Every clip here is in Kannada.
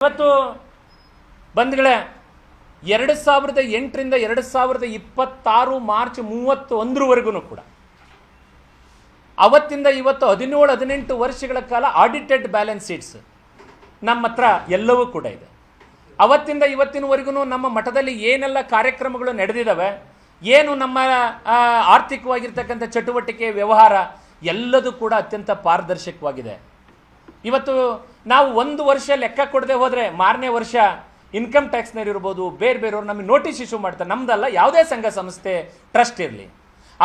ಇವತ್ತು ಬಂಧುಗಳೇ 2008ರಿಂದ 2026 ಮಾರ್ಚ್ 31ವರೆಗೂ ಕೂಡ ಅವತ್ತಿಂದ ಇವತ್ತು 17-18 ವರ್ಷಗಳ ಕಾಲ ಆಡಿಟೆಡ್ ಬ್ಯಾಲೆನ್ಸ್ ಶೀಟ್ಸ್ ನಮ್ಮ ಹತ್ರ ಎಲ್ಲವೂ ಕೂಡ ಇದೆ. ಅವತ್ತಿಂದ ಇವತ್ತಿನವರೆಗೂ ನಮ್ಮ ಮಠದಲ್ಲಿ ಏನೆಲ್ಲ ಕಾರ್ಯಕ್ರಮಗಳು ನಡೆದಿದ್ದಾವೆ, ಏನು ನಮ್ಮ ಆರ್ಥಿಕವಾಗಿರ್ತಕ್ಕಂಥ ಚಟುವಟಿಕೆ ವ್ಯವಹಾರ ಎಲ್ಲದೂ ಕೂಡ ಅತ್ಯಂತ ಪಾರದರ್ಶಕವಾಗಿದೆ. ಇವತ್ತು ನಾವು ಒಂದು ವರ್ಷ ಲೆಕ್ಕ ಕೊಡದೆ ಹೋದರೆ ಮಾರನೇ ವರ್ಷ ಇನ್ಕಮ್ ಟ್ಯಾಕ್ಸ್ನವ್ರು ಇರ್ಬೋದು, ಬೇರೆಯವ್ರು ನಮಗೆ ನೋಟಿಸ್ ಇಶ್ಯೂ ಮಾಡ್ತಾರೆ. ನಮ್ದಲ್ಲ, ಯಾವುದೇ ಸಂಘ ಸಂಸ್ಥೆ ಟ್ರಸ್ಟ್ ಇರಲಿ,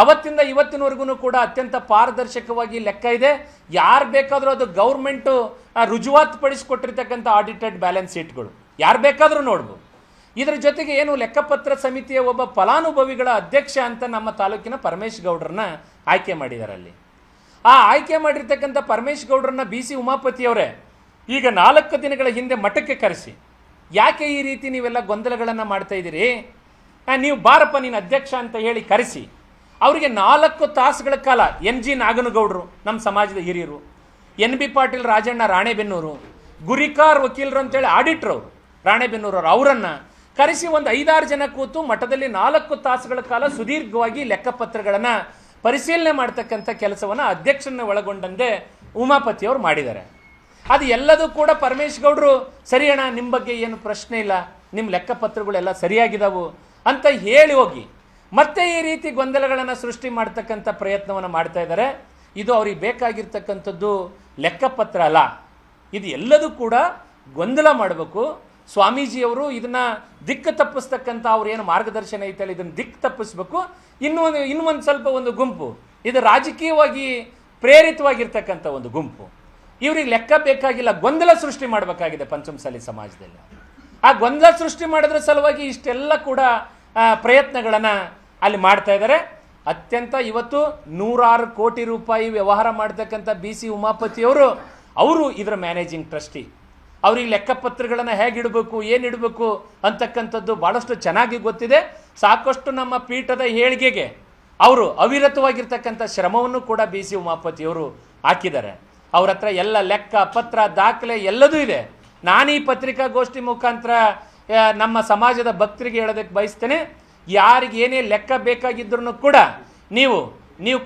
ಅವತ್ತಿಂದ ಇವತ್ತಿನವರೆಗೂ ಕೂಡ ಅತ್ಯಂತ ಪಾರದರ್ಶಕವಾಗಿ ಲೆಕ್ಕ ಇದೆ. ಯಾರು ಬೇಕಾದರೂ ಅದು ಗೌರ್ಮೆಂಟು ರುಜುವಾತು ಪಡಿಸಿಕೊಟ್ಟಿರ್ತಕ್ಕಂಥ ಆಡಿಟೆಡ್ ಬ್ಯಾಲೆನ್ಸ್ ಶೀಟ್ಗಳು ಯಾರು ಬೇಕಾದರೂ ನೋಡ್ಬೋದು. ಇದರ ಜೊತೆಗೆ ಏನು ಲೆಕ್ಕಪತ್ರ ಸಮಿತಿಯ ಒಬ್ಬ ಫಲಾನುಭವಿಗಳ ಅಧ್ಯಕ್ಷ ಅಂತ ನಮ್ಮ ತಾಲೂಕಿನ ಪರಮೇಶ್ ಗೌಡ್ರನ್ನ ಆಯ್ಕೆ ಮಾಡಿದ್ದಾರೆ. ಅಲ್ಲಿ ಆ ಆಯ್ಕೆ ಮಾಡಿರ್ತಕ್ಕಂಥ ಪರಮೇಶ್ ಗೌಡ್ರನ್ನ BC ಉಮಾಪತಿಯವರೇ ಈಗ 4 ದಿನಗಳ ಹಿಂದೆ ಮಠಕ್ಕೆ ಕರೆಸಿ, ಯಾಕೆ ಈ ರೀತಿ ನೀವೆಲ್ಲ ಗೊಂದಲಗಳನ್ನು ಮಾಡ್ತಾ ಇದ್ದೀರಿ, ನೀವು ಬಾರಪ್ಪ ನೀನು ಅಧ್ಯಕ್ಷ ಅಂತ ಹೇಳಿ ಕರೆಸಿ ಅವರಿಗೆ 4 ತಾಸುಗಳ ಕಾಲ NG ನಾಗನಗೌಡರು ನಮ್ಮ ಸಮಾಜದ ಹಿರಿಯರು, NB ಪಾಟೀಲ್ ರಾಜಣ್ಣ ರಾಣೆಬೆನ್ನೂರು, ಗುರಿಕಾರ್ ವಕೀಲರು ಅಂತೇಳಿ ಆಡಿಟ್ರ್ ಅವರು ರಾಣೆಬೆನ್ನೂರವರು, ಅವರನ್ನು ಕರೆಸಿ ಒಂದು 5-6 ಜನ ಕೂತು ಮಠದಲ್ಲಿ 4 ತಾಸುಗಳ ಕಾಲ ಸುದೀರ್ಘವಾಗಿ ಲೆಕ್ಕಪತ್ರಗಳನ್ನು ಪರಿಶೀಲನೆ ಮಾಡ್ತಕ್ಕಂಥ ಕೆಲಸವನ್ನು ಅಧ್ಯಕ್ಷರನ್ನ ಒಳಗೊಂಡಂತೆ ಉಮಾಪತಿಯವರು ಮಾಡಿದ್ದಾರೆ. ಅದು ಎಲ್ಲದೂ ಕೂಡ ಪರಮೇಶ್ ಗೌಡರು ಸರಿ ಅಣ್ಣ, ನಿಮ್ಮ ಬಗ್ಗೆ ಏನು ಪ್ರಶ್ನೆ ಇಲ್ಲ, ನಿಮ್ಮ ಲೆಕ್ಕಪತ್ರಗಳೆಲ್ಲ ಸರಿಯಾಗಿದ್ದಾವು ಅಂತ ಹೇಳಿ ಹೋಗಿ ಮತ್ತೆ ಈ ರೀತಿ ಗೊಂದಲಗಳನ್ನು ಸೃಷ್ಟಿ ಮಾಡ್ತಕ್ಕಂಥ ಪ್ರಯತ್ನವನ್ನು ಮಾಡ್ತಾ ಇದ್ದಾರೆ. ಇದು ಅವ್ರಿಗೆ ಬೇಕಾಗಿರ್ತಕ್ಕಂಥದ್ದು ಲೆಕ್ಕಪತ್ರ ಅಲ್ಲ, ಇದು ಎಲ್ಲದೂ ಕೂಡ ಗೊಂದಲ ಮಾಡಬೇಕು. ಸ್ವಾಮೀಜಿಯವರು ಇದನ್ನು ದಿಕ್ಕು ತಪ್ಪಿಸ್ತಕ್ಕಂಥ ಅವ್ರು ಏನು ಮಾರ್ಗದರ್ಶನ ಐತಲ್ಲ, ಇದನ್ನು ದಿಕ್ಕು ತಪ್ಪಿಸ್ಬೇಕು. ಇನ್ನೊಂದು ಸ್ವಲ್ಪ ಒಂದು ಗುಂಪು, ಇದು ರಾಜಕೀಯವಾಗಿ ಪ್ರೇರಿತವಾಗಿರ್ತಕ್ಕಂಥ ಒಂದು ಗುಂಪು, ಇವ್ರಿಗೆ ಲೆಕ್ಕ ಬೇಕಾಗಿಲ್ಲ, ಗೊಂದಲ ಸೃಷ್ಟಿ ಮಾಡಬೇಕಾಗಿದೆ ಪಂಚಮಸಾಲಿ ಸಮಾಜದಲ್ಲಿ. ಆ ಗೊಂದಲ ಸೃಷ್ಟಿ ಮಾಡೋದ್ರ ಸಲುವಾಗಿ ಇಷ್ಟೆಲ್ಲ ಕೂಡ ಪ್ರಯತ್ನಗಳನ್ನು ಅಲ್ಲಿ ಮಾಡ್ತಾ ಇದ್ದಾರೆ. ಅತ್ಯಂತ ಇವತ್ತು 106 ಕೋಟಿ ರೂಪಾಯಿ ವ್ಯವಹಾರ ಮಾಡ್ತಕ್ಕಂಥ BC ಉಮಾಪತಿಯವರು, ಅವರು ಇದರ ಮ್ಯಾನೇಜಿಂಗ್ ಟ್ರಸ್ಟಿ. ಅವ್ರಿಗೆ ಲೆಕ್ಕಪತ್ರಗಳನ್ನು ಹೇಗಿಡಬೇಕು, ಏನಿಡಬೇಕು ಅಂತಕ್ಕಂಥದ್ದು ಭಾಳಷ್ಟು ಚೆನ್ನಾಗಿ ಗೊತ್ತಿದೆ. ಸಾಕಷ್ಟು ನಮ್ಮ ಪೀಠದ ಏಳಿಗೆಗೆ ಅವರು ಅವಿರತವಾಗಿರ್ತಕ್ಕಂಥ ಶ್ರಮವನ್ನು ಕೂಡ BC ಉಮಾಪತಿಯವರು ಹಾಕಿದ್ದಾರೆ. ಅವ್ರ ಹತ್ರ ಎಲ್ಲ ಲೆಕ್ಕ ಪತ್ರ ದಾಖಲೆ ಎಲ್ಲದೂ ಇದೆ. ನಾನು ಈ ಪತ್ರಿಕಾಗೋಷ್ಠಿ ಮುಖಾಂತರ ನಮ್ಮ ಸಮಾಜದ ಭಕ್ತರಿಗೆ ಹೇಳೋದಕ್ಕೆ ಬಯಸ್ತೇನೆ, ಯಾರಿಗೆ ಏನೇ ಲೆಕ್ಕ ಬೇಕಾಗಿದ್ರೂ ಕೂಡ ನೀವು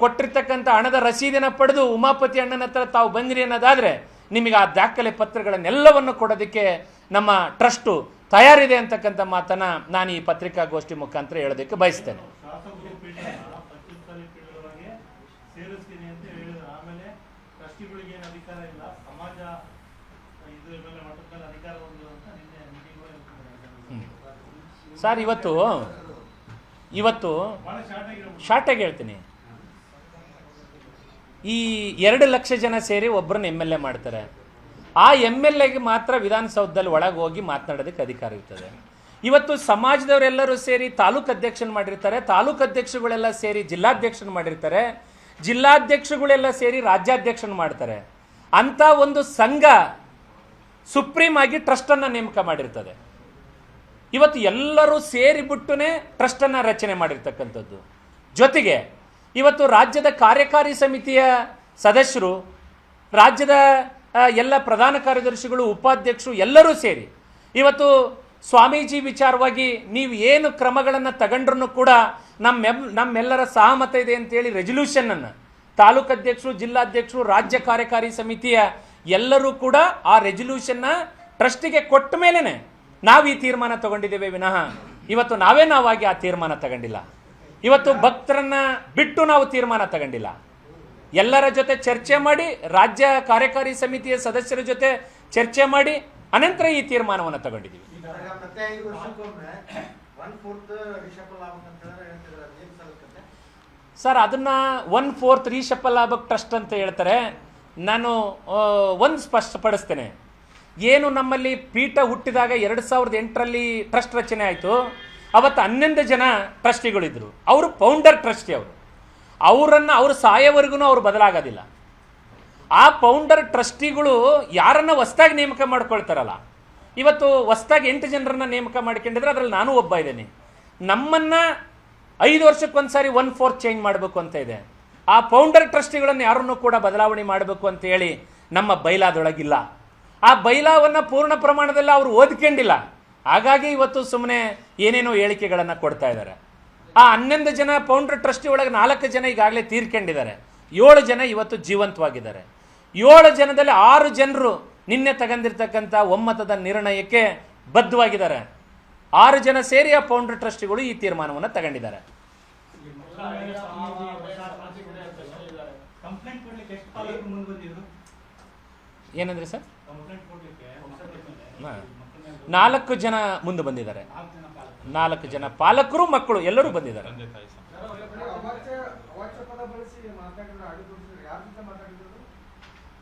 ಕೊಟ್ಟಿರ್ತಕ್ಕಂಥ ಹಣದ ರಸೀದಿನ ಪಡೆದು ಉಮಾಪತಿ ಅಣ್ಣನ ಹತ್ರ ತಾವು ಬಂದಿರಿ ಅನ್ನೋದಾದರೆ ನಿಮಗೆ ಆ ದಾಖಲೆ ಪತ್ರಗಳನ್ನೆಲ್ಲವನ್ನು ಕೊಡೋದಕ್ಕೆ ನಮ್ಮ ಟ್ರಸ್ಟು ತಯಾರಿದೆ ಅಂತಕ್ಕಂಥ ಮಾತನ್ನು ನಾನು ಈ ಪತ್ರಿಕಾಗೋಷ್ಠಿ ಮುಖಾಂತರ ಹೇಳೋದಕ್ಕೆ ಬಯಸ್ತೇನೆ. ಸರ್ ಇವತ್ತು ಶಾರ್ಟಾಗಿ ಹೇಳ್ತೀನಿ, ಈ 2 ಲಕ್ಷ ಜನ ಸೇರಿ ಒಬ್ಬರನ್ನ MLA ಮಾಡ್ತಾರೆ. ಆ MLAಗೆ ಮಾತ್ರ ವಿಧಾನಸೌಧದಲ್ಲಿ ಒಳಗೆ ಹೋಗಿ ಮಾತನಾಡೋದಕ್ಕೆ ಅಧಿಕಾರ ಇರ್ತದೆ. ಇವತ್ತು ಸಮಾಜದವರೆಲ್ಲರೂ ಸೇರಿ ತಾಲೂಕು ಅಧ್ಯಕ್ಷನ ಮಾಡಿರ್ತಾರೆ, ತಾಲೂಕು ಅಧ್ಯಕ್ಷಗಳೆಲ್ಲ ಸೇರಿ ಜಿಲ್ಲಾಧ್ಯಕ್ಷನ ಮಾಡಿರ್ತಾರೆ, ಜಿಲ್ಲಾಧ್ಯಕ್ಷಗಳೆಲ್ಲ ಸೇರಿ ರಾಜ್ಯಾಧ್ಯಕ್ಷನ ಮಾಡ್ತಾರೆ. ಅಂಥ ಒಂದು ಸಂಘ ಸುಪ್ರೀಂ ಆಗಿ ಟ್ರಸ್ಟನ್ನು ನೇಮಕ ಮಾಡಿರ್ತದೆ. ಇವತ್ತು ಎಲ್ಲರೂ ಸೇರಿಬಿಟ್ಟುನೇ ಟ್ರಸ್ಟನ್ನು ರಚನೆ ಮಾಡಿರ್ತಕ್ಕಂಥದ್ದು. ಜೊತೆಗೆ ಇವತ್ತು ರಾಜ್ಯದ ಕಾರ್ಯಕಾರಿ ಸಮಿತಿಯ ಸದಸ್ಯರು, ರಾಜ್ಯದ ಎಲ್ಲ ಪ್ರಧಾನ ಕಾರ್ಯದರ್ಶಿಗಳು, ಉಪಾಧ್ಯಕ್ಷರು ಎಲ್ಲರೂ ಸೇರಿ ಇವತ್ತು ಸ್ವಾಮೀಜಿ ವಿಚಾರವಾಗಿ ನೀವು ಏನು ಕ್ರಮಗಳನ್ನು ತಗೊಂಡ್ರೂ ಕೂಡ ನಮ್ಮೆಲ್ಲರ ಸಹಮತ ಇದೆ ಅಂತೇಳಿ ರೆಸಲ್ಯೂಷನನ್ನು ತಾಲೂಕು ಅಧ್ಯಕ್ಷರು, ಜಿಲ್ಲಾಧ್ಯಕ್ಷರು, ರಾಜ್ಯ ಕಾರ್ಯಕಾರಿ ಸಮಿತಿಯ ಎಲ್ಲರೂ ಕೂಡ ಆ ರೆಸಲ್ಯೂಷನ್ನ ಟ್ರಸ್ಟಿಗೆ ಕೊಟ್ಟ ಮೇಲೇ ನಾವು ಈ ತೀರ್ಮಾನ ತಗೊಂಡಿದ್ದೇವೆ ವಿನಃ ಇವತ್ತು ನಾವಾಗಿ ಆ ತೀರ್ಮಾನ ತಗೊಂಡಿಲ್ಲ. ಇವತ್ತು ಭಕ್ತರನ್ನ ಬಿಟ್ಟು ನಾವು ತೀರ್ಮಾನ ತಗೊಂಡಿಲ್ಲ. ಎಲ್ಲರ ಜೊತೆ ಚರ್ಚೆ ಮಾಡಿ, ರಾಜ್ಯ ಕಾರ್ಯಕಾರಿ ಸಮಿತಿಯ ಸದಸ್ಯರ ಜೊತೆ ಚರ್ಚೆ ಮಾಡಿ ಅನಂತರ ಈ ತೀರ್ಮಾನವನ್ನು ತಗೊಂಡಿದ್ದೀವಿ. ಸರ್, ಅದನ್ನ 1/4 ರೀಶಫಲ್ ಆಗಬೇಕು ಟ್ರಸ್ಟ್ ಅಂತ ಹೇಳ್ತಾರೆ. ನಾನು ಒಂದು ಸ್ಪಷ್ಟಪಡಿಸ್ತೇನೆ, ಏನು ನಮ್ಮಲ್ಲಿ ಪೀಠ ಹುಟ್ಟಿದಾಗ 2008ರಲ್ಲಿ ಟ್ರಸ್ಟ್ ರಚನೆ ಆಯಿತು. ಅವತ್ತು 11 ಜನ ಟ್ರಸ್ಟಿಗಳಿದ್ರು. ಅವರು ಫೌಂಡರ್ ಟ್ರಸ್ಟಿ. ಅವ್ರ ಸಾಯೋವರೆಗೂ ಅವ್ರು ಬದಲಾಗೋದಿಲ್ಲ. ಆ ಫೌಂಡರ್ ಟ್ರಸ್ಟಿಗಳು ಯಾರನ್ನ ಹೊಸ್ದಾಗಿ ನೇಮಕ ಮಾಡ್ಕೊಳ್ತಾರಲ್ಲ, ಇವತ್ತು ಹೊಸ್ದಾಗಿ 8 ಜನರನ್ನ ನೇಮಕ ಮಾಡ್ಕೊಂಡಿದ್ರೆ ಅದರಲ್ಲಿ ನಾನು ಒಬ್ಬ ಇದ್ದೇನೆ. ನಮ್ಮನ್ನು 5 ವರ್ಷಕ್ಕೊಂದ್ಸಾರಿ 1/4 ಚೇಂಜ್ ಮಾಡಬೇಕು ಅಂತ ಇದೆ. ಆ ಫೌಂಡರ್ ಟ್ರಸ್ಟಿಗಳನ್ನು ಯಾರನ್ನೂ ಕೂಡ ಬದಲಾವಣೆ ಮಾಡಬೇಕು ಅಂತ ಹೇಳಿ ನಮ್ಮ ಬೈಲಾದೊಳಗಿಲ್ಲ. ಆ ಬೈಲಾವನ್ನು ಪೂರ್ಣ ಪ್ರಮಾಣದಲ್ಲಿ ಅವರು ಓದ್ಕೊಂಡಿಲ್ಲ. ಹಾಗಾಗಿ ಇವತ್ತು ಸುಮ್ಮನೆ ಏನೇನೋ ಹೇಳಿಕೆಗಳನ್ನು ಕೊಡ್ತಾ ಇದ್ದಾರೆ. ಆ 11 ಜನ ಫೌಂಡರ್ ಟ್ರಸ್ಟಿ ಒಳಗೆ 4 ಜನ ಈಗಾಗಲೇ ತೀರ್ಕೊಂಡಿದ್ದಾರೆ. 7 ಜನ ಇವತ್ತು ಜೀವಂತವಾಗಿದ್ದಾರೆ. 7 ಜನದಲ್ಲಿ 6 ಜನರು ನಿನ್ನೆ ತಗೊಂಡಿರ್ತಕ್ಕಂಥ ಒಮ್ಮತದ ನಿರ್ಣಯಕ್ಕೆ ಬದ್ಧವಾಗಿದ್ದಾರೆ. 6 ಜನ ಸೇರಿ ಆ ಫೌಂಡರ್ ಟ್ರಸ್ಟಿಗಳು ಈ ತೀರ್ಮಾನವನ್ನು ತಗೊಂಡಿದ್ದಾರೆ. ಏನಂದ್ರೆ ಸರ್, 4 ಜನ ಮುಂದೆ ಬಂದಿದ್ದಾರೆ. 4 ಜನ ಪಾಲಕರು, ಮಕ್ಕಳು ಎಲ್ಲರೂ ಬಂದಿದ್ದಾರೆ.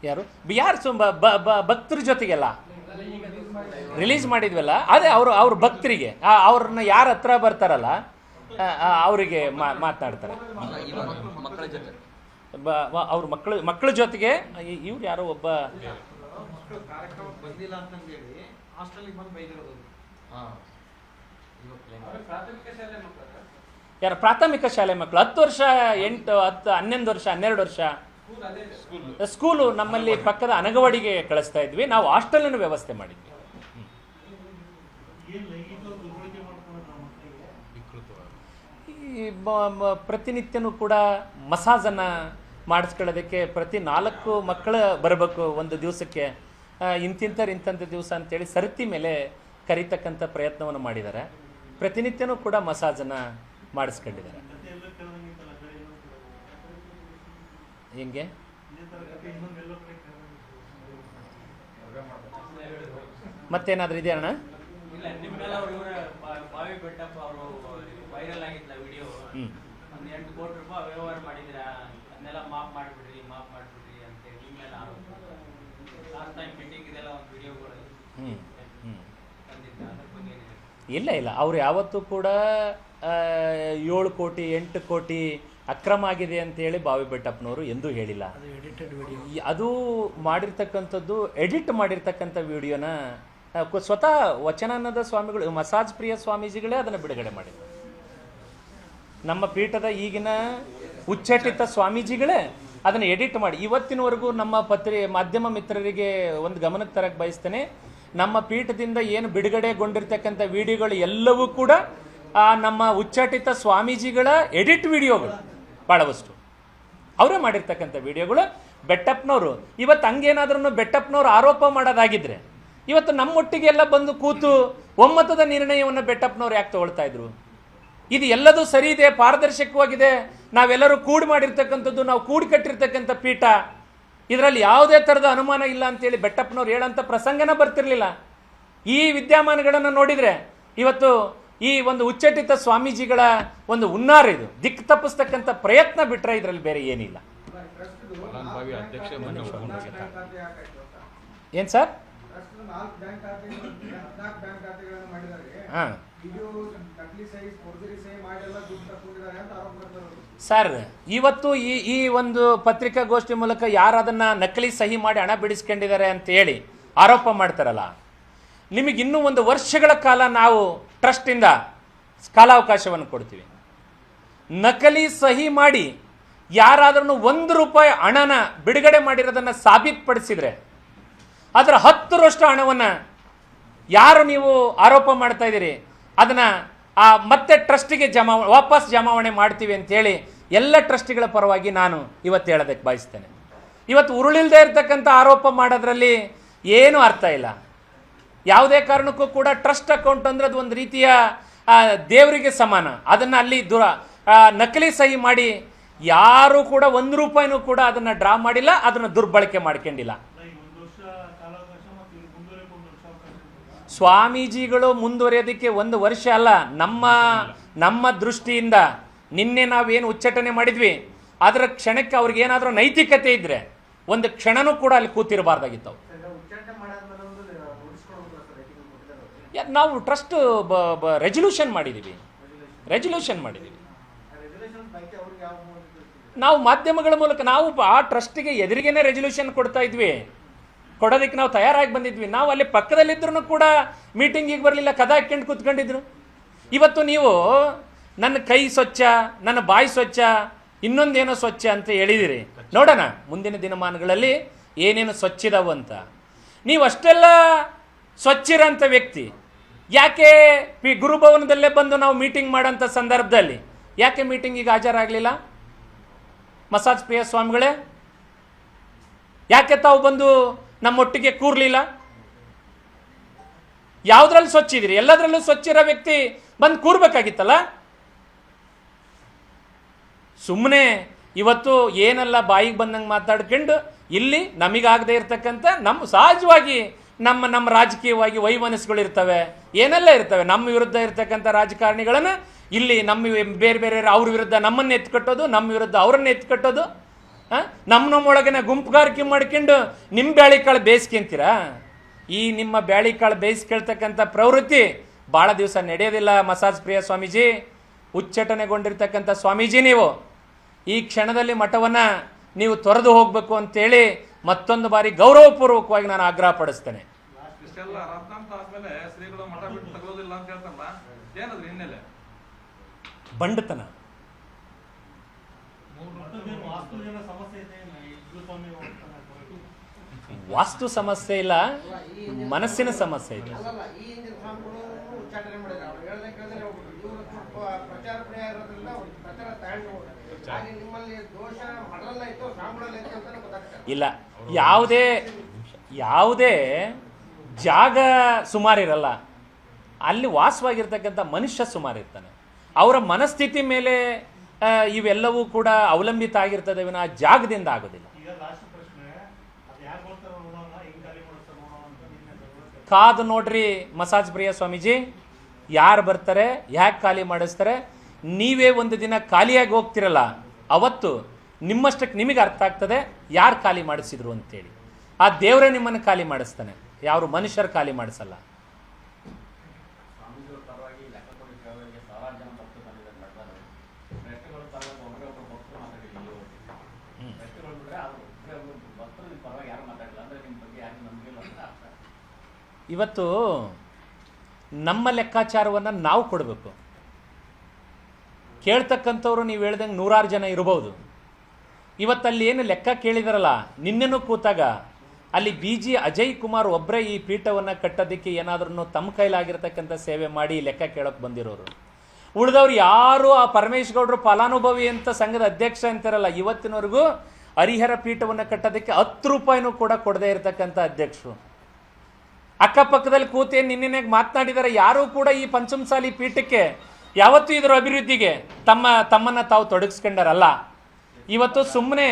ಯಾರು ಭಕ್ತರ ಜೊತೆಗೆಲ್ಲ ರಿಲೀಸ್ ಮಾಡಿದ್ವಲ್ಲ, ಅದೇ ಅವ್ರ ಭಕ್ತರಿಗೆ, ಅವ್ರನ್ನ ಯಾರ ಹತ್ರ ಬರ್ತಾರಲ್ಲ ಅವರಿಗೆ ಮಾತನಾಡ್ತಾರೆ. ಅವ್ರ ಮಕ್ಕಳ ಜೊತೆಗೆ ಇವ್ರು ಯಾರೋ ಒಬ್ಬ ಯಾರು ಪ್ರಾಥಮಿಕ ಶಾಲೆ ಮಕ್ಕಳು 10 ವರ್ಷ 8 10 11 ವರ್ಷ 12 ವರ್ಷ ಸ್ಕೂಲು ನಮ್ಮಲ್ಲಿ ಪಕ್ಕದ ಅನಗವಾಡಿಗೆ ಕಳಿಸ್ತಾ ಇದ್ವಿ. ನಾವು ಹಾಸ್ಟೆಲ್ ವ್ಯವಸ್ಥೆ ಮಾಡಿದ್ವಿ. ಈ ಪ್ರತಿನಿತ್ಯನೂ ಕೂಡ ಮಸಾಜನ್ನು ಮಾಡಿಸ್ಕೊಳ್ಳೋದಕ್ಕೆ ಪ್ರತಿ 4 ಮಕ್ಕಳು ಬರಬೇಕು ಒಂದು ದಿವಸಕ್ಕೆ. ಇಂತಿಂಥ ದಿವಸ ಅಂತೇಳಿ ಸರತಿ ಮೇಲೆ ಕರೀತಕ್ಕಂಥ ಪ್ರಯತ್ನವನ್ನು ಮಾಡಿದ್ದಾರೆ. ಪ್ರತಿನಿತ್ಯನೂ ಕೂಡ ಮಸಾಜನ್ನು ಮಾಡಿಸ್ಕೊಂಡಿದ್ದಾರೆ. ಹೆಂಗೆ ಮತ್ತೇನಾದ್ರೂ ಇದೆಯಾ ಅಣ್ಣ? ಇಲ್ಲ ಅವ್ರು ಯಾವತ್ತೂ ಕೂಡ 7 ಕೋಟಿ 8 ಕೋಟಿ ಅಕ್ರಮ ಆಗಿದೆ ಅಂತೇಳಿ ಬಾವಿ ಬೆಟ್ಟಪ್ಪನವರು ಎಂದೂ ಹೇಳಿಲ್ಲ. ಅದು ಮಾಡಿರ್ತಕ್ಕಂಥದ್ದು ಎಡಿಟ್ ಮಾಡಿರ್ತಕ್ಕಂಥ ವಿಡಿಯೋನ ಸ್ವತಃ ವಚನಾನಂದ ಸ್ವಾಮಿಗಳು, ಮಸಾಜ್ ಪ್ರಿಯ ಸ್ವಾಮೀಜಿಗಳೇ ಅದನ್ನು ಬಿಡುಗಡೆ ಮಾಡಿದ್ರು. ನಮ್ಮ ಪೀಠದ ಈಗಿನ ಉಚ್ಚಟಿತ ಸ್ವಾಮೀಜಿಗಳೇ ಅದನ್ನು ಎಡಿಟ್ ಮಾಡಿ ಇವತ್ತಿನವರೆಗೂ ನಮ್ಮ ಮಾಧ್ಯಮ ಮಿತ್ರರಿಗೆ ಒಂದು ಗಮನಕ್ಕೆ ತರಕ್ಕೆ ಬಯಸ್ತೇನೆ. ನಮ್ಮ ಪೀಠದಿಂದ ಏನು ಬಿಡುಗಡೆಗೊಂಡಿರ್ತಕ್ಕಂಥ ವಿಡಿಯೋಗಳು ಎಲ್ಲವೂ ಕೂಡ ನಮ್ಮ ಉಚ್ಚಾಟಿತ ಸ್ವಾಮೀಜಿಗಳ ಎಡಿಟ್ ವಿಡಿಯೋಗಳು ಭಾಳವಷ್ಟು ಅವರೇ ಮಾಡಿರ್ತಕ್ಕಂಥ ವಿಡಿಯೋಗಳು. ಬೆಟ್ಟಪ್ಪನವರು ಇವತ್ತು ಹಂಗೇನಾದ್ರೂ ಬೆಟ್ಟಪ್ಪನವರು ಆರೋಪ ಮಾಡೋದಾಗಿದ್ರೆ ಇವತ್ತು ನಮ್ಮೊಟ್ಟಿಗೆ ಎಲ್ಲ ಬಂದು ಕೂತು ಒಮ್ಮತದ ನಿರ್ಣಯವನ್ನು ಬೆಟ್ಟಪ್ಪನವ್ರು ಯಾಕೆ ತಗೊಳ್ತಾ ಇದ್ರು? ಇದು ಎಲ್ಲದೂ ಸರಿ ಇದೆ, ಪಾರದರ್ಶಕವಾಗಿದೆ, ನಾವೆಲ್ಲರೂ ಕೂಡಿ ಮಾಡಿರ್ತಕ್ಕಂಥದ್ದು, ನಾವು ಕೂಡಿ ಕಟ್ಟಿರ್ತಕ್ಕಂಥ ಪೀಠ, ಇದರಲ್ಲಿ ಯಾವುದೇ ಥರದ ಅನುಮಾನ ಇಲ್ಲ ಅಂತೇಳಿ ಬೆಟ್ಟಪ್ಪನವ್ರು ಹೇಳೋಂಥ ಪ್ರಸಂಗನ ಬರ್ತಿರ್ಲಿಲ್ಲ. ಈ ವಿದ್ಯಮಾನಗಳನ್ನು ನೋಡಿದರೆ ಇವತ್ತು ಈ ಒಂದು ಉಚ್ಚಟಿತ ಸ್ವಾಮೀಜಿಗಳ ಒಂದು ಹುನ್ನಾರ, ಇದು ದಿಕ್ಕು ತಪ್ಪಿಸ್ತಕ್ಕಂಥ ಪ್ರಯತ್ನ ಬಿಟ್ಟರೆ ಇದರಲ್ಲಿ ಬೇರೆ ಏನಿಲ್ಲ. ಏನು ಸರ್? ಹಾಂ ಸರ್, ಇವತ್ತು ಈ ಒಂದು ಪತ್ರಿಕಾಗೋಷ್ಠಿ ಮೂಲಕ ಯಾರು ಅದನ್ನ ನಕಲಿ ಸಹಿ ಮಾಡಿ ಹಣ ಬಿಡಿಸ್ಕೊಂಡಿದ್ದಾರೆ ಅಂತ ಹೇಳಿ ಆರೋಪ ಮಾಡ್ತಾರಲ್ಲ, ನಿಮಗೆ ಇನ್ನೂ 1 ವರ್ಷಗಳ ಕಾಲ ನಾವು ಟ್ರಸ್ಟಿಂದ ಕಾಲಾವಕಾಶವನ್ನು ಕೊಡ್ತೀವಿ. ನಕಲಿ ಸಹಿ ಮಾಡಿ ಯಾರಾದ್ರೂ 1 ರೂಪಾಯಿ ಹಣನ ಬಿಡುಗಡೆ ಮಾಡಿರೋದನ್ನ ಸಾಬೀತುಪಡಿಸಿದ್ರೆ ಅದರ 10ರಷ್ಟು ಹಣವನ್ನು ಯಾರು ನೀವು ಆರೋಪ ಮಾಡ್ತಾ ಇದ್ದೀರಿ ಅದನ್ನ ಮತ್ತೆ ಟ್ರಸ್ಟಿಗೆ ವಾಪಸ್ ಜಮಾವಣೆ ಮಾಡ್ತೀವಿ ಅಂತೇಳಿ ಎಲ್ಲ ಟ್ರಸ್ಟಿಗಳ ಪರವಾಗಿ ನಾನು ಇವತ್ತು ಹೇಳೋದಕ್ಕೆ ಬಯಸ್ತೇನೆ. ಇವತ್ತು ಉರುಳಿಲ್ಲದೆ ಇರತಕ್ಕಂಥ ಆರೋಪ ಮಾಡೋದ್ರಲ್ಲಿ ಏನೂ ಅರ್ಥ ಇಲ್ಲ. ಯಾವುದೇ ಕಾರಣಕ್ಕೂ ಕೂಡ ಟ್ರಸ್ಟ್ ಅಕೌಂಟ್ ಅಂದ್ರೆ ಅದು ಒಂದು ರೀತಿಯ ದೇವರಿಗೆ ಸಮಾನ. ಅದನ್ನು ಅಲ್ಲಿ ನಕಲಿ ಸಹಿ ಮಾಡಿ ಯಾರು ಕೂಡ 1 ರೂಪಾಯಿನೂ ಕೂಡ ಅದನ್ನು ಡ್ರಾ ಮಾಡಿಲ್ಲ, ಅದನ್ನು ದುರ್ಬಳಕೆ ಮಾಡ್ಕೊಂಡಿಲ್ಲ. ಸ್ವಾಮೀಜಿಗಳು ಮುಂದುವರಿಯೋದಕ್ಕೆ 1 ವರ್ಷ ಅಲ್ಲ, ನಮ್ಮ ದೃಷ್ಟಿಯಿಂದ ನಿನ್ನೆ ನಾವೇನು ಉಚ್ಚಾಟನೆ ಮಾಡಿದ್ವಿ ಅದರ ಕ್ಷಣಕ್ಕೆ ಅವ್ರಿಗೆ ಏನಾದರೂ ನೈತಿಕತೆ ಇದ್ರೆ 1 ಕ್ಷಣನೂ ಕೂಡ ಅಲ್ಲಿ ಕೂತಿರಬಾರ್ದಾಗಿತ್ತು. ನಾವು ಟ್ರಸ್ಟ್ ರೆಜಲ್ಯೂಷನ್ ಮಾಡಿದ್ದೀವಿ. ನಾವು ಮಾಧ್ಯಮಗಳ ಮೂಲಕ ನಾವು ಆ ಟ್ರಸ್ಟಿಗೆ ಎದುರಿಗೇನೆ ರೆಜಲ್ಯೂಷನ್ ಕೊಡ್ತಾ ಇದ್ವಿ, ಕೊಡೋದಕ್ಕೆ ನಾವು ತಯಾರಾಗಿ ಬಂದಿದ್ವಿ. ನಾವು ಅಲ್ಲಿ ಪಕ್ಕದಲ್ಲಿದ್ರೂ ಕೂಡ ಮೀಟಿಂಗಿಗೆ ಬರಲಿಲ್ಲ, ಕದ ಹಾಕ್ಕೊಂಡು ಕೂತ್ಕೊಂಡಿದ್ರು. ಇವತ್ತು ನೀವು ನನ್ನ ಕೈ ಸ್ವಚ್ಛ, ನನ್ನ ಬಾಯಿ ಸ್ವಚ್ಛ, ಇನ್ನೊಂದೇನೋ ಸ್ವಚ್ಛ ಅಂತ ಹೇಳಿದಿರಿ. ನೋಡೋಣ ಮುಂದಿನ ದಿನಮಾನಗಳಲ್ಲಿ ಏನೇನು ಸ್ವಚ್ಛಿದಾವು ಅಂತ. ನೀವು ಅಷ್ಟೆಲ್ಲ ಸ್ವಚ್ಛಿರೋಂಥ ವ್ಯಕ್ತಿ ಯಾಕೆ ಗುರುಭವನದಲ್ಲೇ ಬಂದು ನಾವು ಮೀಟಿಂಗ್ ಮಾಡೋಂಥ ಸಂದರ್ಭದಲ್ಲಿ ಯಾಕೆ ಮೀಟಿಂಗಿಗೆ ಹಾಜರಾಗಲಿಲ್ಲ? ಮಸಾಜ್ ಪ್ರಿಯ ಸ್ವಾಮಿಗಳೇ, ಯಾಕೆ ತಾವು ಬಂದು ನಮ್ಮೊಟ್ಟಿಗೆ ಕೂರ್ಲಿಲ್ಲ? ಯಾವುದ್ರಲ್ಲಿ ಸ್ವಚ್ಛ ಇದ್ರಿ? ಎಲ್ಲದರಲ್ಲೂ ಸ್ವಚ್ಛಿರೋ ವ್ಯಕ್ತಿ ಬಂದು ಕೂರ್ಬೇಕಾಗಿತ್ತಲ್ಲ. ಸುಮ್ಮನೆ ಇವತ್ತು ಏನೆಲ್ಲ ಬಾಯಿಗೆ ಬಂದಂಗೆ ಮಾತಾಡ್ಕೊಂಡು ಇಲ್ಲಿ ನಮಗಾಗದೇ ಇರ್ತಕ್ಕಂಥ ಸಹಜವಾಗಿ ನಮ್ಮ ರಾಜಕೀಯವಾಗಿ ವೈಮನಸ್ಸುಗಳಿರ್ತವೆ, ಏನೆಲ್ಲ ಇರ್ತವೆ. ನಮ್ಮ ವಿರುದ್ಧ ಇರ್ತಕ್ಕಂಥ ರಾಜಕಾರಣಿಗಳನ್ನ ಇಲ್ಲಿ ನಮ್ಮ ಬೇರೆ ಬೇರೆ ಅವ್ರ ವಿರುದ್ಧ ನಮ್ಮನ್ನು ಎತ್ಕಟ್ಟೋದು, ನಮ್ಮ ವಿರುದ್ಧ ಅವ್ರನ್ನ ಎತ್ಕಟ್ಟೋದು, ನಮ್ಮೊಳಗನೆ ಗುಂಪುಗಾರಿಕೆ ಮಾಡ್ಕೊಂಡು ನಿಮ್ಮ ಬ್ಯಾಳಿಕಾಳು ಬೇಯಿಸ್ಕೊಂತೀರಾ? ಈ ನಿಮ್ಮ ಬ್ಯಾಳಿಕಾಳು ಬೇಯಿಸ್ಕೊಳ್ತಕ್ಕಂಥ ಪ್ರವೃತ್ತಿ ಭಾಳ ದಿವಸ ನಡೆಯೋದಿಲ್ಲ. ಮಸಾಜ್ ಪ್ರಿಯ ಸ್ವಾಮೀಜಿ, ಉಚ್ಚಟನೆಗೊಂಡಿರ್ತಕ್ಕಂಥ ಸ್ವಾಮೀಜಿ, ನೀವು ಈ ಕ್ಷಣದಲ್ಲಿ ಮಠವನ್ನು ನೀವು ತೊರೆದು ಹೋಗಬೇಕು ಅಂತೇಳಿ ಮತ್ತೊಂದು ಬಾರಿ ಗೌರವಪೂರ್ವಕವಾಗಿ ನಾನು ಆಗ್ರಹ ಪಡಿಸ್ತೇನೆ. ಬಂಡತನ, ವಾಸ್ತು ಸಮಸ್ಯೆ ಇಲ್ಲ, ಮನಸ್ಸಿನ ಸಮಸ್ಯೆ ಇದೆ. ಇಲ್ಲ, ಯಾವುದೇ ಜಾಗ ಸುಮಾರಿರಲ್ಲ, ಅಲ್ಲಿ ವಾಸವಾಗಿರ್ತಕ್ಕಂಥ ಮನುಷ್ಯ ಸುಮಾರಿರ್ತಾನೆ. ಅವರ ಮನಸ್ಥಿತಿ ಮೇಲೆ ಇವೆಲ್ಲವೂ ಕೂಡ ಅವಲಂಬಿತ ಆಗಿರ್ತದೆ ವಿನ ಜಾಗದಿಂದ ಆಗೋದಿಲ್ಲ. ಕಾದು ನೋಡ್ರಿ ಮಸಾಜ್ ಪ್ರಿಯ ಸ್ವಾಮೀಜಿ, ಯಾರು ಬರ್ತಾರೆ, ಯಾಕೆ ಖಾಲಿ ಮಾಡಿಸ್ತಾರೆ. ನೀವೇ ಒಂದು ದಿನ ಖಾಲಿಯಾಗಿ ಹೋಗ್ತಿರಲ್ಲ, ಅವತ್ತು ನಿಮ್ಮಷ್ಟಕ್ಕೆ ನಿಮಗೆ ಅರ್ಥ ಆಗ್ತದೆ ಯಾರು ಖಾಲಿ ಮಾಡಿಸಿದ್ರು ಅಂತೇಳಿ. ಆ ದೇವರೇ ನಿಮ್ಮನ್ನು ಖಾಲಿ ಮಾಡಿಸ್ತಾನೆ, ಯಾರು ಮನುಷ್ಯರು ಖಾಲಿ ಮಾಡಿಸಲ್ಲ. ಇವತ್ತು ನಮ್ಮ ಲೆಕ್ಕಾಚಾರವನ್ನು ನಾವು ಕೊಡಬೇಕು. ಕೇಳ್ತಕ್ಕಂಥವ್ರು ನೀವು ಹೇಳ್ದಂಗೆ 100 ಜನ ಇರ್ಬೋದು. ಇವತ್ತಲ್ಲಿ ಏನು ಲೆಕ್ಕ ಕೇಳಿದಾರಲ್ಲ, ನಿನ್ನೆನೂ ಕೂತಾಗ ಅಲ್ಲಿ BG ಅಜಯ್ ಕುಮಾರ್ ಒಬ್ಬರೇ ಈ ಪೀಠವನ್ನು ಕಟ್ಟೋದಕ್ಕೆ ಏನಾದ್ರೂ ತಮ್ಮ ಕೈಲಾಗಿರ್ತಕ್ಕಂಥ ಸೇವೆ ಮಾಡಿ ಲೆಕ್ಕ ಕೇಳೋಕೆ ಬಂದಿರೋರು. ಉಳಿದವ್ರು ಯಾರು ಆ ಪರಮೇಶ್ ಗೌಡರು ಫಲಾನುಭವಿ ಅಂತ ಸಂಘದ ಅಧ್ಯಕ್ಷ ಅಂತಾರಲ್ಲ, ಇವತ್ತಿನವರೆಗೂ ಹರಿಹರ ಪೀಠವನ್ನು ಕಟ್ಟೋದಕ್ಕೆ 10 ರೂಪಾಯಿನೂ ಕೂಡ ಕೊಡದೇ ಇರತಕ್ಕಂಥ ಅಧ್ಯಕ್ಷರು. ಅಕ್ಕಪಕ್ಕದಲ್ಲಿ ಕೂತೇ ನಿನ್ನೆ ಮಾತನಾಡಿದರೆ ಯಾರೂ ಕೂಡ ಈ ಪಂಚಮಸಾಲಿ ಪೀಠಕ್ಕೆ ಯಾವತ್ತೂ ಇದರ ಅಭಿವೃದ್ಧಿಗೆ ತಮ್ಮನ್ನು ತಾವು ತೊಡಗಿಸ್ಕೊಂಡಾರಲ್ಲ. ಇವತ್ತು ಸುಮ್ಮನೆ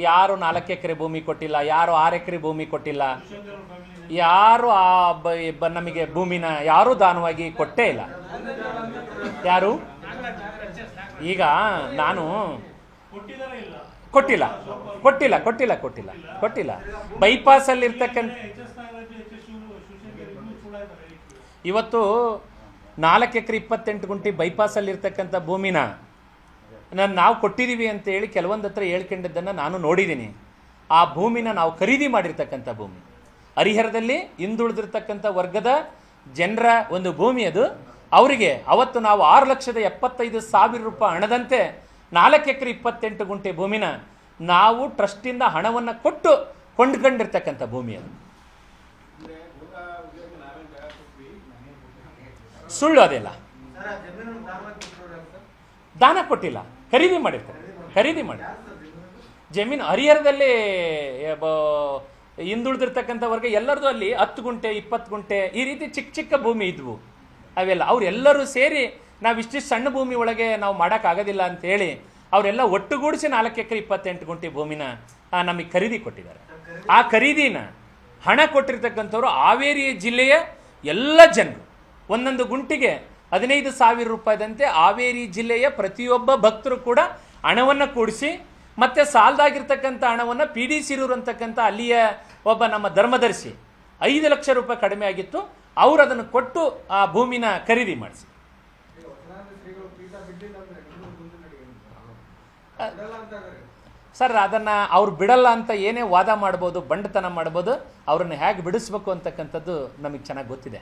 ಯಾರು 4 ಎಕರೆ ಭೂಮಿ ಕೊಟ್ಟಿಲ್ಲ, ಯಾರು 6 ಎಕರೆ ಭೂಮಿ ಕೊಟ್ಟಿಲ್ಲ, ಯಾರು ನಮಗೆ ಭೂಮಿನ ಯಾರೂ ದಾನವಾಗಿ ಕೊಟ್ಟೇ ಇಲ್ಲ. ಯಾರು ಈಗ ನಾನು ಕೊಟ್ಟಿಲ್ಲ ಕೊಟ್ಟಿಲ್ಲ ಕೊಟ್ಟಿಲ್ಲ ಕೊಟ್ಟಿಲ್ಲ ಕೊಟ್ಟಿಲ್ಲ ಬೈಪಾಸ್ ಅಲ್ಲಿ ಇರ್ತಕ್ಕಂಥ ಇವತ್ತು 4 ಎಕರೆ 28 ಗುಂಟೆ ಬೈಪಾಸ್ ಅಲ್ಲಿ ಇರ್ತಕ್ಕಂಥ ಭೂಮಿನ ನಾವು ಕೊಟ್ಟಿದ್ದೀವಿ ಅಂತ ಹೇಳಿ ಕೆಲವೊಂದು ಹತ್ರ ಹೇಳ್ಕೊಂಡಿದ್ದನ್ನು ನಾನು ನೋಡಿದ್ದೀನಿ. ಆ ಭೂಮಿನ ನಾವು ಖರೀದಿ ಮಾಡಿರ್ತಕ್ಕಂಥ ಭೂಮಿ, ಹರಿಹರದಲ್ಲಿ ಹಿಂದುಳಿದಿರ್ತಕ್ಕಂಥ ವರ್ಗದ ಜನರ ಒಂದು ಭೂಮಿ ಅದು. ಅವರಿಗೆ ಅವತ್ತು ನಾವು 6,75,000 ರೂಪಾಯಿ ಹಣದಂತೆ 4 ಎಕರೆ 28 ಗುಂಟೆ ಭೂಮಿನ ನಾವು ಟ್ರಸ್ಟಿಂದ ಹಣವನ್ನು ಕೊಟ್ಟು ಕೊಂಡ್ಕೊಂಡಿರ್ತಕ್ಕಂಥ ಭೂಮಿ ಅದು. ಸುಳ್ಳು ಅದೆಲ್ಲ. ದಾನ ಕೊಟ್ಟಿಲ್ಲ, ಖರೀದಿ ಮಾಡಿರ್ತಾರೆ. ಖರೀದಿ ಮಾಡಿ ಜಮೀನು ಹರಿಹರದಲ್ಲಿ ಹಿಂದುಳಿದಿರ್ತಕ್ಕಂಥ ವರ್ಗ ಎಲ್ಲರದು ಅಲ್ಲಿ 10 ಗುಂಟೆ 20 ಗುಂಟೆ ಈ ರೀತಿ ಚಿಕ್ಕ ಚಿಕ್ಕ ಭೂಮಿ ಇದ್ವು. ಅವೆಲ್ಲ ಅವರೆಲ್ಲರೂ ಸೇರಿ ನಾವು ಇಷ್ಟಿಷ್ಟು ಸಣ್ಣ ಭೂಮಿ ಒಳಗೆ ನಾವು ಮಾಡೋಕ್ಕಾಗೋದಿಲ್ಲ ಅಂತ ಹೇಳಿ ಅವರೆಲ್ಲ ಒಟ್ಟುಗೂಡಿಸಿ 4 ಎಕರೆ 28 ಗುಂಟೆ ಭೂಮಿನ ನಮಗೆ ಖರೀದಿ ಕೊಟ್ಟಿದ್ದಾರೆ. ಆ ಖರೀದಿನ ಹಣ ಕೊಟ್ಟಿರ್ತಕ್ಕಂಥವ್ರು ಹಾವೇರಿ ಜಿಲ್ಲೆಯ ಎಲ್ಲ ಜನರು. ಒಂದೊಂದು ಗುಂಟಿಗೆ 15,000 ರೂಪಾಯಿದಂತೆ ಹಾವೇರಿ ಜಿಲ್ಲೆಯ ಪ್ರತಿಯೊಬ್ಬ ಭಕ್ತರು ಕೂಡ ಹಣವನ್ನು ಕೂಡಿಸಿ, ಮತ್ತೆ ಸಾಲದಾಗಿರ್ತಕ್ಕಂಥ ಹಣವನ್ನು PD ಸಿರೂರು ಅಂತಕ್ಕಂಥ ಅಲ್ಲಿಯ ಒಬ್ಬ ನಮ್ಮ ಧರ್ಮದರ್ಶಿ 5 ಲಕ್ಷ ರೂಪಾಯಿ ಕಡಿಮೆ ಆಗಿತ್ತು, ಅವರು ಅದನ್ನು ಕೊಟ್ಟು ಆ ಭೂಮಿನ ಖರೀದಿ ಮಾಡಿಸಿ. ಸರ್, ಅದನ್ನು ಅವ್ರು ಬಿಡಲ್ಲ ಅಂತ ಏನೇ ವಾದ ಮಾಡ್ಬೋದು, ಬಂಡತನ ಮಾಡ್ಬೋದು, ಅವ್ರನ್ನ ಹೇಗೆ ಬಿಡಿಸ್ಬೇಕು ಅಂತಕ್ಕಂಥದ್ದು ನಮಗೆ ಚೆನ್ನಾಗಿ ಗೊತ್ತಿದೆ.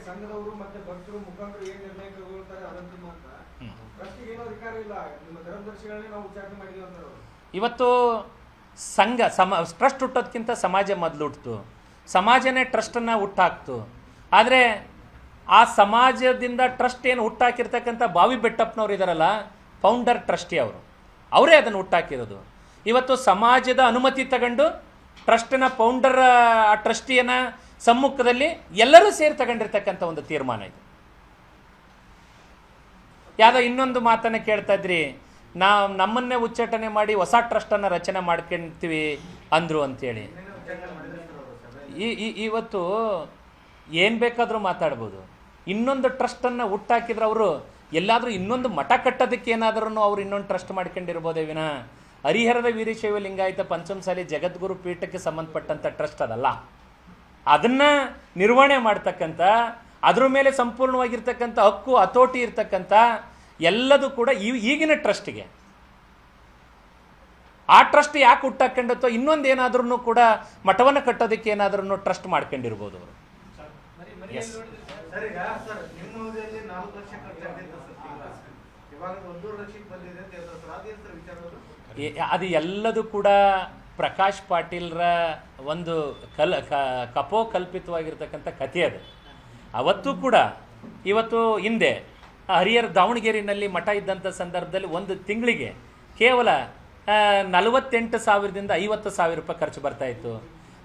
ಸಂಘದವರು ಮತ್ತೆ ಭಕ್ತರು ಮುಖಂಡರು ಏನ್ ನಿರ್ಣಯ ತಗೊಳ್ತಾರೆ ಅದಂತ ಇವತ್ತು ಟ್ರಸ್ಟ್ ಹುಟ್ಟೋದಕ್ಕಿಂತ ಸಮಾಜ ಮೊದಲು ಹುಟ್ಟಿತು, ಸಮಾಜನೇ ಟ್ರಸ್ಟನ್ನು ಹುಟ್ಟಾಕ್ತು. ಆದರೆ ಆ ಸಮಾಜದಿಂದ ಟ್ರಸ್ಟ್ ಏನು ಹುಟ್ಟಾಕಿರ್ತಕ್ಕಂಥ ಬಾವಿ ಬೆಟ್ಟಪ್ಪನವ್ರು ಇದ್ದಾರಲ್ಲ, ಫೌಂಡರ್ ಟ್ರಸ್ಟಿ ಅವರೇ ಅದನ್ನು ಹುಟ್ಟಾಕಿರೋದು. ಇವತ್ತು ಸಮಾಜದ ಅನುಮತಿ ತಗೊಂಡು ಟ್ರಸ್ಟ್ನ ಫೌಂಡರ್ ಆ ಟ್ರಸ್ಟಿಯನ್ನ ಸಮ್ಮುಖದಲ್ಲಿ ಎಲ್ಲರೂ ಸೇರಿ ತಗೊಂಡಿರ್ತಕ್ಕಂಥ ಒಂದು ತೀರ್ಮಾನ ಇದು. ಯಾವುದೋ ಇನ್ನೊಂದು ಮಾತನ್ನು ಕೇಳ್ತಾ ಇದ್ರಿ, ನಮ್ಮನ್ನೇ ಉಚ್ಚಾಟನೆ ಮಾಡಿ ಹೊಸ ಟ್ರಸ್ಟನ್ನು ರಚನೆ ಮಾಡ್ಕೊಳ್ತೀವಿ ಅಂದರು ಅಂತೇಳಿ. ಇವತ್ತು ಏನು ಬೇಕಾದರೂ ಮಾತಾಡ್ಬೋದು. ಇನ್ನೊಂದು ಟ್ರಸ್ಟನ್ನು ಹುಟ್ಟಾಕಿದ್ರೆ ಅವರು ಎಲ್ಲಾದರೂ ಇನ್ನೊಂದು ಮಠ ಕಟ್ಟೋದಕ್ಕೆ ಏನಾದ್ರೂ ಅವ್ರು ಇನ್ನೊಂದು ಟ್ರಸ್ಟ್ ಮಾಡ್ಕೊಂಡಿರ್ಬೋದೇ ವಿನಃ ಹರಿಹರದ ವೀರಶೈವ ಲಿಂಗಾಯತ ಪಂಚಮಸಾಲಿ ಜಗದ್ಗುರು ಪೀಠಕ್ಕೆ ಸಂಬಂಧಪಟ್ಟಂಥ ಟ್ರಸ್ಟ್ ಅದಲ್ಲ. ಅದನ್ನು ನಿರ್ವಹಣೆ ಮಾಡ್ತಕ್ಕಂಥ, ಅದ್ರ ಮೇಲೆ ಸಂಪೂರ್ಣವಾಗಿರ್ತಕ್ಕಂಥ ಹಕ್ಕು ಹತೋಟಿ ಇರ್ತಕ್ಕಂಥ ಎಲ್ಲದೂ ಕೂಡ ಈಗಿನ ಟ್ರಸ್ಟಿಗೆ. ಆ ಟ್ರಸ್ಟ್ ಯಾಕೆ ಹುಟ್ಟಾಕೊಂಡತ್ತೋ ಇನ್ನೊಂದೇನಾದ್ರೂ ಕೂಡ ಮಠವನ್ನು ಕಟ್ಟೋದಕ್ಕೆ ಏನಾದ್ರೂ ಟ್ರಸ್ಟ್ ಮಾಡ್ಕೊಂಡಿರ್ಬೋದು ಅವರು. ಅದು ಎಲ್ಲದೂ ಕೂಡ ಪ್ರಕಾಶ್ ಪಾಟೀಲ್ರ ಒಂದು ಕಪೋಕಲ್ಪಿತವಾಗಿರ್ತಕ್ಕಂಥ ಕಥೆ ಅದು. ಅವತ್ತು ಕೂಡ ಇವತ್ತು ಹಿಂದೆ ಹರಿಹರ ದಾವಣಗೆರೆಯಲ್ಲಿ ಮಠ ಇದ್ದಂಥ ಸಂದರ್ಭದಲ್ಲಿ ಒಂದು ತಿಂಗಳಿಗೆ ಕೇವಲ 48,000ದಿಂದ 50,000 ರೂಪಾಯಿ ಖರ್ಚು ಬರ್ತಾ ಇತ್ತು.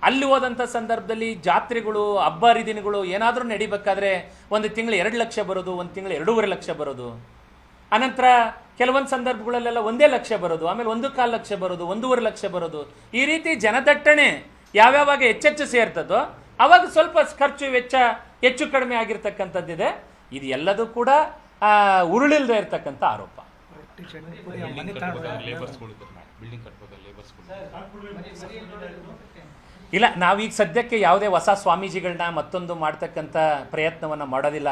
ಅಲ್ಲಿ ಹೋದಂಥ ಸಂದರ್ಭದಲ್ಲಿ ಜಾತ್ರೆಗಳು, ಹಬ್ಬ ಹರಿದಿನಗಳು ಏನಾದರೂ ನಡಿಬೇಕಾದ್ರೆ ಒಂದು ತಿಂಗಳು 2 ಲಕ್ಷ ಬರೋದು, ಒಂದು ತಿಂಗಳು 2.5 ಲಕ್ಷ ಬರೋದು. ಅನಂತರ ಕೆಲವೊಂದು ಸಂದರ್ಭಗಳಲ್ಲೆಲ್ಲ 1 ಲಕ್ಷ ಬರೋದು, ಆಮೇಲೆ 1.25 ಲಕ್ಷ ಬರೋದು, 1.5 ಲಕ್ಷ ಬರೋದು. ಈ ರೀತಿ ಜನದಟ್ಟಣೆ ಯಾವ್ಯಾವಾಗ ಹೆಚ್ಚೆಚ್ಚು ಸೇರ್ತದೋ ಅವಾಗ ಸ್ವಲ್ಪ ಖರ್ಚು ವೆಚ್ಚ ಹೆಚ್ಚು ಕಡಿಮೆ ಆಗಿರ್ತಕ್ಕಂಥದ್ದಿದೆ. ಇದು ಎಲ್ಲದೂ ಕೂಡ ಉರುಳಿಲ್ದೇ ಇರ್ತಕ್ಕಂಥ ಆರೋಪ. ಇಲ್ಲ, ನಾವೀಗ ಸದ್ಯಕ್ಕೆ ಯಾವುದೇ ಹೊಸ ಸ್ವಾಮೀಜಿಗಳನ್ನ ಮತ್ತೊಂದು ಮಾಡ್ತಕ್ಕಂಥ ಪ್ರಯತ್ನವನ್ನು ಮಾಡೋದಿಲ್ಲ.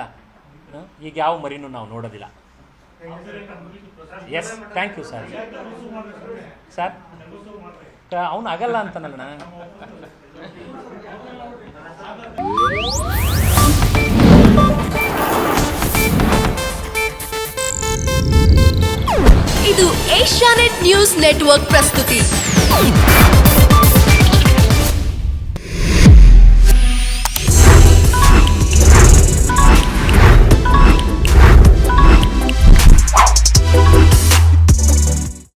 ಈಗ ಯಾವ ಮರಿನೂ ನಾವು ನೋಡೋದಿಲ್ಲ. Yes, thank you sir. ಅವನು ಆಗಲ್ಲ ಅಂತನಲ್ಲ. ಇದು ಏಷ್ಯಾನೆಟ್ ನ್ಯೂಸ್ ನೆಟ್ವರ್ಕ್ ಪ್ರಸ್ತುತಿ.